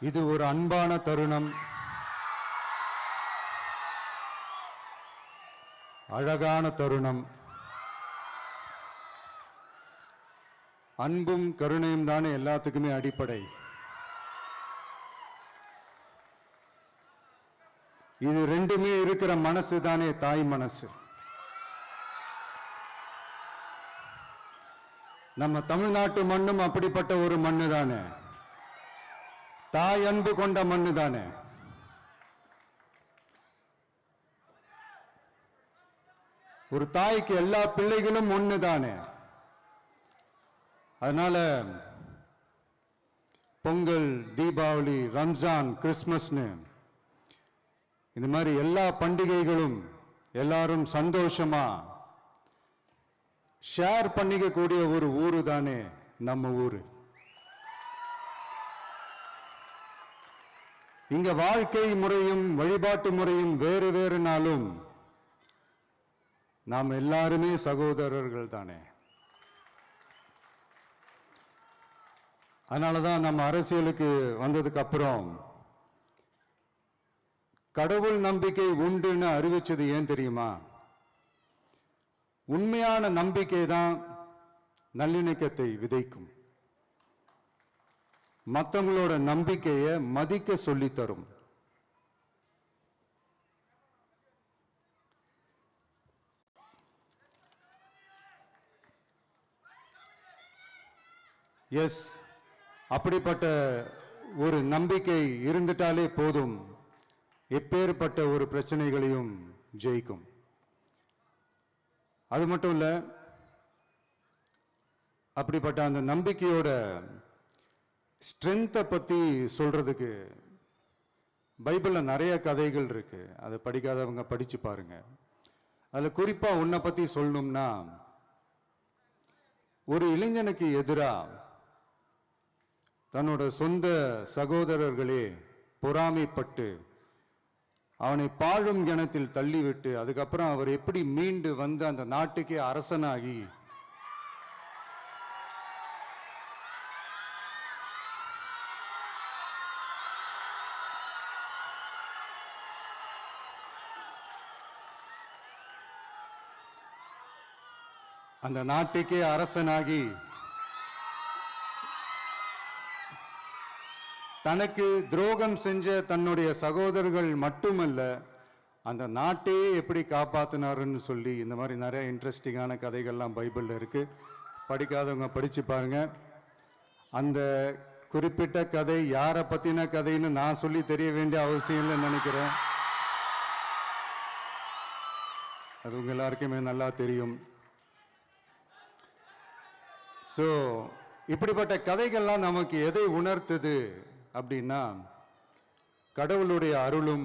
இது ஒரு அன்பான தருணம், அழகான தருணம். அன்பும் கருணையும் தானே எல்லாத்துக்குமே அடிப்படை. இது ரெண்டுமே இருக்கிற மனசு தானே தாய் மனசு. நம்ம தமிழ்நாட்டு மண்ணும் அப்படிப்பட்ட ஒரு மண்ணு தானே, தாய் அன்பு கொண்ட மண்ணு தானே. ஒரு தாய்க்கு எல்லா பிள்ளைகளும் ஒண்ணு தானே. அதனால பொங்கல், தீபாவளி, ரம்ஜான், கிறிஸ்மஸ்னு இந்த மாதிரி எல்லா பண்டிகைகளும் எல்லாரும் சந்தோஷமா ஷேர் பண்ணிக்க கூடிய ஒரு ஊரு தானே நம்ம ஊரு. இங்க வாழ்க்கை முறையும் வழிபாட்டு முறையும் வேறு வேறுனாலும் நாம் எல்லாருமே சகோதரர்கள் தானே. அதனாலதான் நம்ம அரசியலுக்கு வந்ததுக்கு அப்புறம் கடவுள் நம்பிக்கை உண்டுன்னு அறிவிச்சது ஏன் தெரியுமா? உண்மையான நம்பிக்கை தான் நல்லிணக்கத்தை விதைக்கும், மற்றவங்களோட நம்பிக்கையை மதிக்க சொல்லி தரும். எஸ், அப்படிப்பட்ட ஒரு நம்பிக்கை இருந்துட்டாலே போதும், எப்பேற்பட்ட ஒரு பிரச்சனைகளையும் ஜெயிக்கும். அது மட்டும் இல்ல, அப்படிப்பட்ட அந்த நம்பிக்கையோட ஸ்ட்ரென்த்தை பத்தி சொல்றதுக்கு பைபிள்ல நிறைய கதைகள் இருக்கு. அதை படிக்காதவங்க படிச்சு பாருங்க. அதுல குறிப்பா உன்னை பத்தி சொல்லணும்னா, ஒரு இளைஞனுக்கு எதிரா தன்னோட சொந்த சகோதரர்களே பொறாமைப்பட்டு அவனை பாழும் கிணத்தில் தள்ளிவிட்டு அதுக்கப்புறம் அவர் எப்படி மீண்டு வந்து அந்த நாட்டுக்கே அரசனாகி அந்த நாட்டுக்கே அரசனாகி தனக்கு துரோகம் செஞ்ச தன்னுடைய சகோதரர்கள் மட்டுமல்ல, அந்த நாட்டையே எப்படி காப்பாத்தினாருன்னு சொல்லி இந்த மாதிரி நிறைய இன்ட்ரெஸ்டிங்கான கதைகள்லாம் பைபிள்ல இருக்கு. படிக்காதவங்க படிச்சு பாருங்க. அந்த குறிப்பிட்ட கதை யாரை பத்தின கதைன்னு நான் சொல்லி தெரிய வேண்டிய அவசியம் இல்லைன்னு நினைக்கிறேன். அது உங்க எல்லாருக்குமே நல்லா தெரியும். ஸோ இப்படிப்பட்ட கதைகள்லாம் நமக்கு எதை உணர்த்துது அப்படின்னா, கடவுளுடைய அருளும்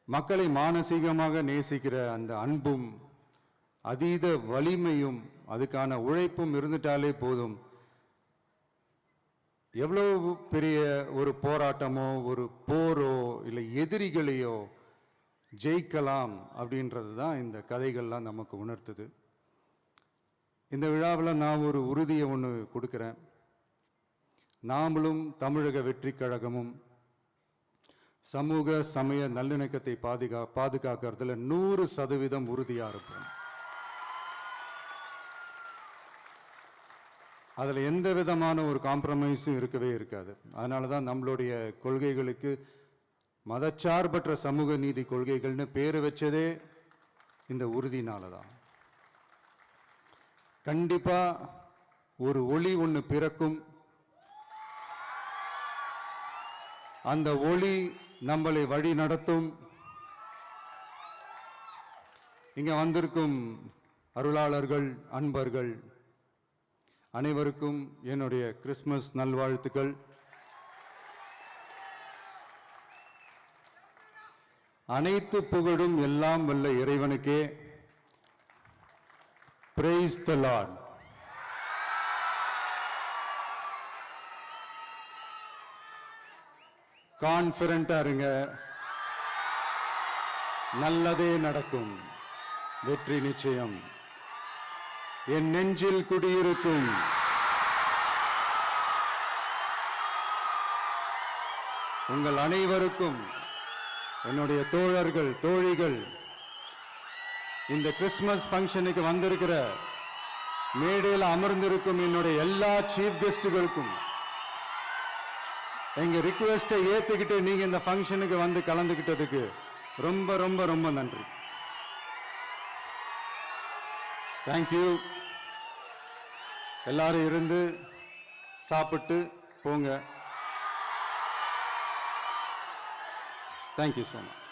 மக்களை மானசீகமாக நேசிக்கிற அந்த அன்பும் அதீத வலிமையும் அதுக்கான உழைப்பும் இருந்துட்டாலே போதும், எவ்வளவு பெரிய ஒரு போராட்டமோ ஒரு போரோ இல்லை எதிரிகளையோ ஜெயிக்கலாம் அப்படின்றது தான் இந்த கதைகள்லாம் நமக்கு உணர்த்துது. இந்த விழாவில் நான் ஒரு உறுதியை ஒன்று கொடுக்குறேன். நாமளும் தமிழக வெற்றி கழகமும் சமூக சமய நல்லிணக்கத்தை பாதுகாக்கிறதுல 100% உறுதியாக இருப்போம். அதில் எந்த விதமான ஒரு காம்ப்ரமைஸும் இருக்கவே இருக்காது. அதனால தான் நம்மளுடைய கொள்கைகளுக்கு மதச்சார்பற்ற சமூக நீதி கொள்கைகள்னு பேர் வச்சதே இந்த உறுதினால தான். கண்டிப்பா ஒரு ஒளி ஒன்று பிறக்கும். அந்த ஒளி நம்மளை வழி நடத்தும். இங்க வந்திருக்கும் அருளாளர்கள், அன்பர்கள் அனைவருக்கும் என்னுடைய கிறிஸ்துமஸ் நல்வாழ்த்துக்கள். அனைத்து புகழும் எல்லாம் வல்ல இறைவனுக்கே. Praise the Lord. கான்ஃபிடண்டா இருங்க, நல்லதே நடக்கும், வெற்றி நிச்சயம். என் நெஞ்சில் குடியிருக்கும் உங்கள் அனைவருக்கும், என்னுடைய தோழர்கள் தோழிகள், இந்த கிறிஸ்துமஸ் ஃபங்க்ஷனுக்கு வந்திருக்கிற மேடையில் அமர்ந்திருக்கும் என்னுடைய எல்லா சீஃப் கெஸ்டுகளுக்கும் எங்க ரிக்வெஸ்டை ஏத்துக்கிட்டு நீங்க இந்த ஃபங்க்ஷனுக்கு வந்து கலந்துக்கிட்டதுக்கு ரொம்ப ரொம்ப ரொம்ப நன்றி. தேங்க்யூ. எல்லாரும் இருந்து சாப்பிட்டு போங்க. Thank you so much.